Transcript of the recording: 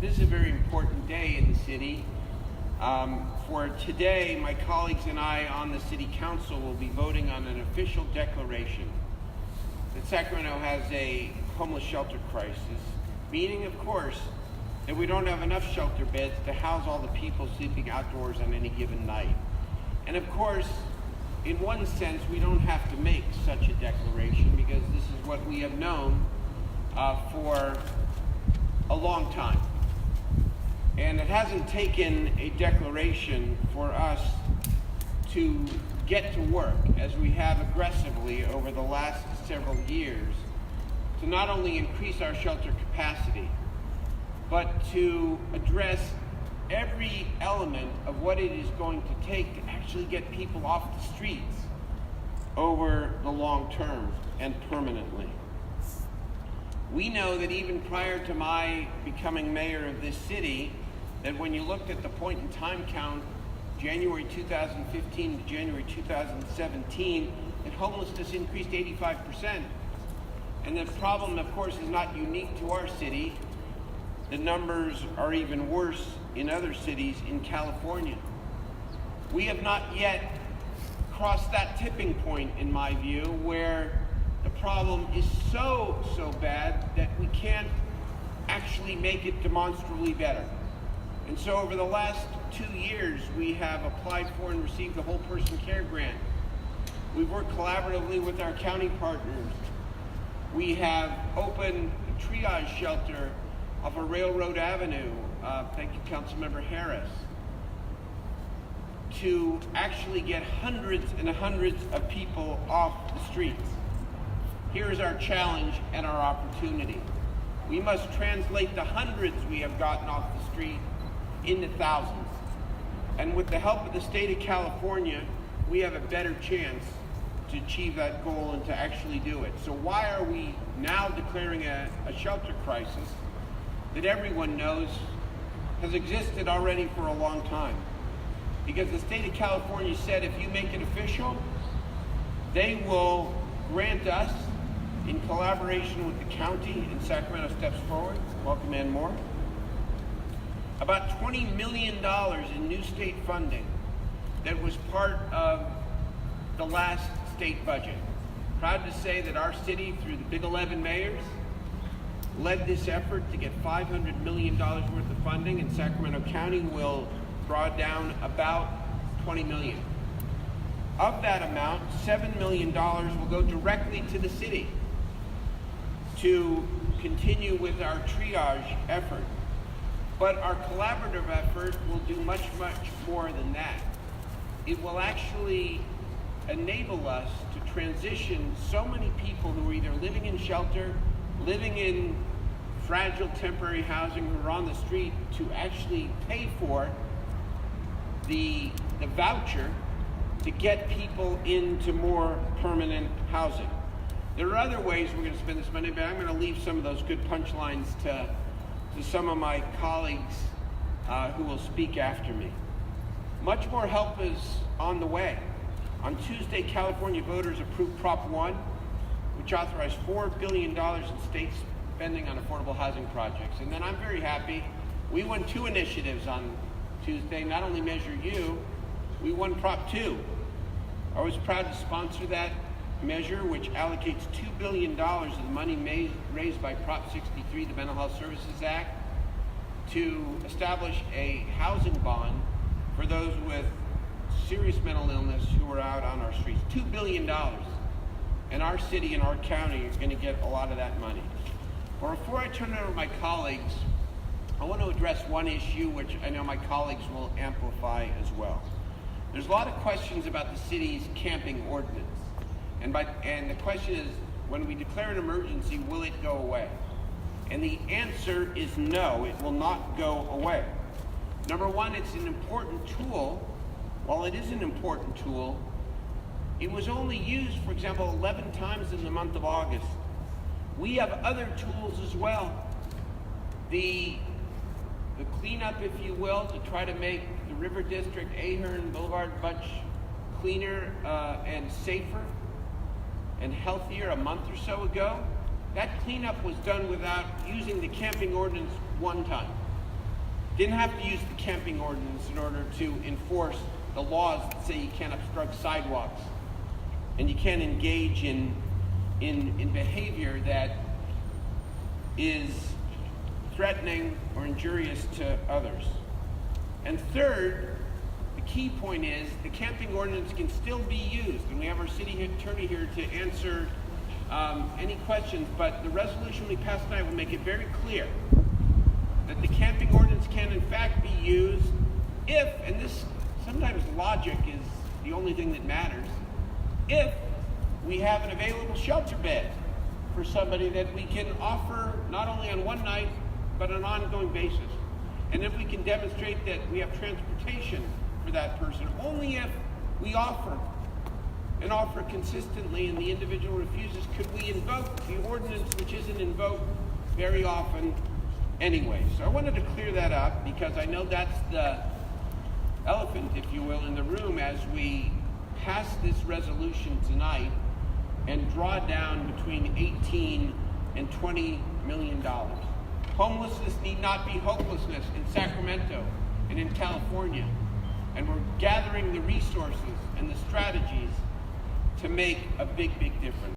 This is a very important day in the city. For today, my colleagues and I on the City Council will be voting on an official declaration that Sacramento has a homeless shelter crisis, meaning, of course, that we don't have enough shelter beds to house all the people sleeping outdoors on any given night. And of course, in one sense, we don't have to make such a declaration because this is what we have known for a long time. And it hasn't taken a declaration for us to get to work, as we have aggressively over the last several years, to not only increase our shelter capacity, but to address every element of what it is going to take to actually get people off the streets over the long term and permanently. We know that even prior to my becoming mayor of this city, that when you looked at the point in time count, January 2015 to January 2017, that homelessness increased 85%. And the problem, of course, is not unique to our city. The numbers are even worse in other cities in California. We have not yet crossed that tipping point, in my view, where the problem is so bad that we can't actually make it demonstrably better. And so over the last 2 years, we have applied for and received the Whole Person Care Grant. We've worked collaboratively with our county partners. We have opened a triage shelter off of Railroad Avenue, thank you, Councilmember Harris, to actually get hundreds and hundreds of people off the streets. Here's our challenge and our opportunity. We must translate the hundreds we have gotten off the street into thousands. And with the help of the state of California, we have a better chance to achieve that goal and to actually do it. So why are we now declaring a shelter crisis that everyone knows has existed already for a long time? Because the state of California said if you make it official, they will grant us, in collaboration with the county and Sacramento Steps Forward, welcome Ann Moore, about $20 million in new state funding that was part of the last state budget. Proud to say that our city, through the Big 11 mayors, led this effort to get $500 million worth of funding, and Sacramento County will draw down about $20 million. Of that amount, $7 million will go directly to the city to continue with our triage effort. But our collaborative effort will do much more than that. It will actually enable us to transition so many people who are either living in shelter, living in fragile temporary housing, who are on the street, to actually pay for the voucher to get people into more permanent housing. There are other ways we're going to spend this money, but I'm going to leave some of those good punchlines to some of my colleagues who will speak after me. Much more help is on the way. On Tuesday, California voters approved Prop 1, which authorized $4 billion in state spending on affordable housing projects. And then I'm very happy, we won 2 initiatives on Tuesday, not only Measure U, we won Prop 2. I was proud to sponsor that measure, which allocates $2 billion of the money raised by Prop 63, the Mental Health Services Act, to establish a housing bond for those with serious mental illness who are out on our streets. $2 billion. And our city and our county are going to get a lot of that money. But before I turn it over to my colleagues, I want to address one issue which I know my colleagues will amplify as well. There's a lot of questions about the city's camping ordinance. And the question is, when we declare an emergency, will it go away? And the answer is no, it will not go away. Number one, it's an important tool. While it is an important tool, it was only used, for example, 11 times in the month of August. We have other tools as well. The cleanup, if you will, to try to make the River District, Ahern, Boulevard much cleaner and safer and healthier a month or so ago. That cleanup was done without using the camping ordinance one time. didn't have to use the camping ordinance in order to enforce the laws that say you can't obstruct sidewalks and you can't engage in behavior that is threatening or injurious to others. And third, the key point is the camping ordinance can still be used, and we have our city attorney here to answer any questions, but the resolution we passed tonight will make it very clear that the camping ordinance can in fact be used if, and this sometimes logic is the only thing that matters, if we have an available shelter bed for somebody that we can offer not only on one night, but on an ongoing basis. And if we can demonstrate that we have transportation for that person, only if we offer and offer consistently and the individual refuses, could we invoke the ordinance, which isn't invoked very often anyway. So I wanted to clear that up because I know that's the elephant, if you will, in the room as we pass this resolution tonight and draw down between 18 and $20 million. Homelessness need not be hopelessness in Sacramento and in California. And we're gathering the resources and the strategies to make a big, big difference.